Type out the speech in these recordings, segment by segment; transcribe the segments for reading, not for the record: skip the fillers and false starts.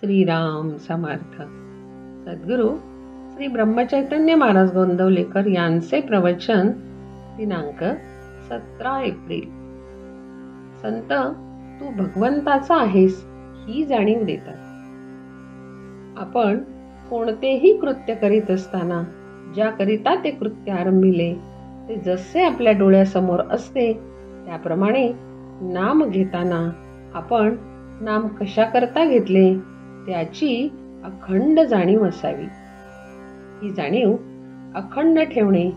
श्रीराम समर्थ. सद्गुरू श्री ब्रह्मचैतन्य महाराज गोंदवलेकर यांचे प्रवचन दिनांक 17 एप्रिल. संत तू भगवंताचा आहेस ही जाणीव देतात. आपण कोणतेही कृत्य करीत असताना ज्याकरिता ते कृत्य आरंभिले ते जसे आपल्या डोळ्यासमोर असते त्याप्रमाणे नाम घेताना आपण नाम कशाकरता घेतले त्याची अखंड जाणीव असावी. ही जाणीव अखंड ठेवणे,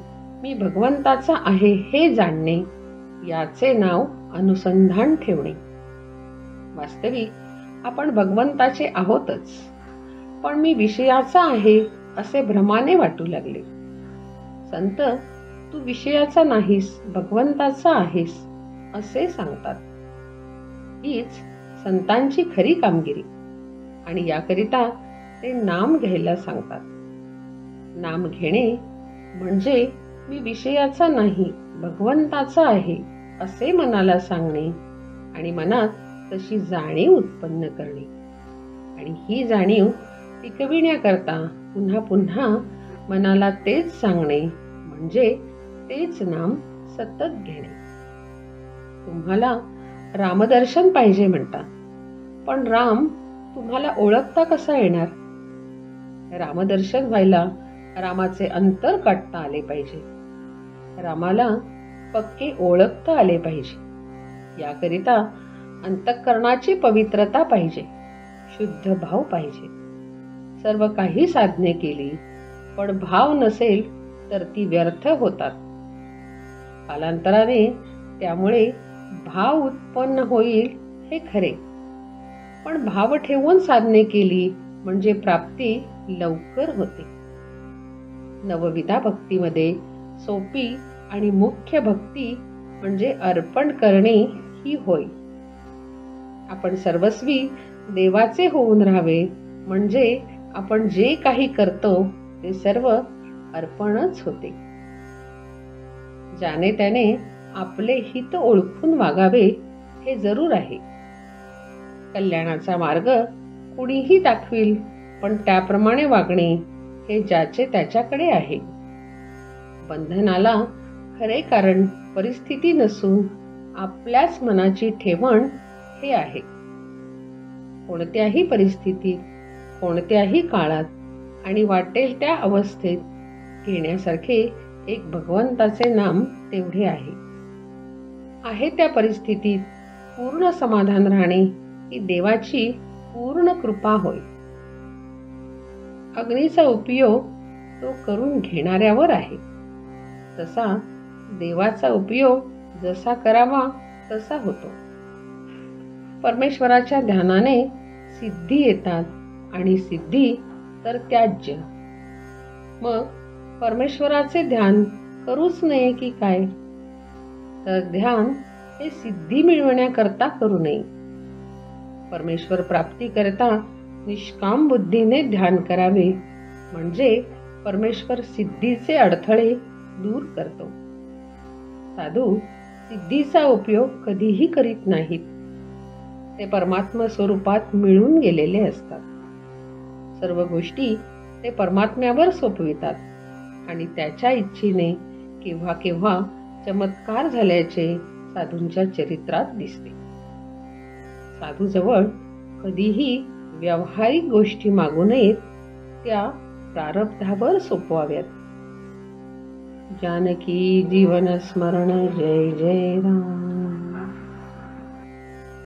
मी भगवंताचा आहे हे जाणणे, याचे नाव अनुसंधान ठेवणे. वास्तविक आपण भगवंताचे आहोतच, पण मी विषयाचा आहे असे भ्रमाने वाटू लागले. संत तू विषयाचा नाहीस, भगवंताचा आहेस असे सांगतात. हीच संतांची खरी कामगिरी आणि याकरिता ते नाम घ्यायला सांगतात. नाम घेणे म्हणजे मी विषयाचा नाही, भगवंताचा आहे असे मनाला सांगणे आणि मनात तशी जाणीव उत्पन्न करणे आणि ही जाणीव टिकविण्याकरता पुन्हा पुन्हा मनाला तेच सांगणे म्हणजे तेच नाम सतत घेणे. तुम्हाला रामदर्शन पाहिजे म्हणता, पण राम तुम्हाला ओळखता कसा येणार? रामदर्शन व्हायला रामाचे अंतर काढता आले पाहिजे, रामाला पक्के ओळखता आले पाहिजे. याकरिता अंतःकरणाची पवित्रता पाहिजे, शुद्ध भाव पाहिजे. सर्व काही साधने केली पण भाव नसेल तर ती व्यर्थ होतात. कालांतराने त्यामुळे भाव उत्पन्न होईल हे खरे, पण भाव ठेवून साधने केली म्हणजे प्राप्ती लवकर होते. नवविधा भक्तीमध्ये सोपी आणि मुख्य भक्ती म्हणजे अर्पण करणे ही होय. आपण सर्वस्वी देवाचे होऊन राहावे म्हणजे आपण जे काही करतो ते सर्व अर्पणच होते. ज्याने त्याने आपले हित ओळखून वागावे हे जरूर आहे. कल्याणाचा मार्ग कुणीही दाखविल, पण त्याप्रमाणे वागणे हे ज्याचे त्याच्याकडे आहे. बंधनाला खरे कारण परिस्थिती नसून आपल्याच मनाची ठेवण हे आहे. कोणत्याही परिस्थितीत, कोणत्याही काळात आणि वाटेल त्या अवस्थेत घेण्यासारखे एक भगवंताचे नाम तेवढे आहे त्या परिस्थितीत पूर्ण समाधान राहणे ही देवाची पूर्ण कृपा होय. अग्नीचा उपयोग तो करून घेणाऱ्यावर आहे, तसा देवाचा उपयोग जसा करावा तसा होतो. परमेश्वराच्या ध्यानाने सिद्धी येतात आणि सिद्धी तर त्याज्य. मग परमेश्वराचे ध्यान करूच नये की काय? तर ध्यान हे सिद्धी मिळवण्याकरता करू नये. परमेश्वर प्राप्ती करता निष्काम बुद्धीने ध्यान करावे म्हणजे परमेश्वर सिद्धीचे अडथळे दूर करतो. साधू सिद्धीचा उपयोग कधीही करीत नाहीत. ते परमात्मा स्वरूपात मिळून गेलेले असतात. सर्व गोष्टी ते परमात्म्यावर सोपवितात आणि त्याच्या इच्छेने केव्हा केव्हा चमत्कार झाल्याचे साधूंच्या चरित्रात दिसते. साधूजवळ कधीही व्यावहारिक गोष्टी मागू नयेत, त्या प्रारब्धावर सोपवाव्यात. जानकी जीवन स्मरण जय जय राम.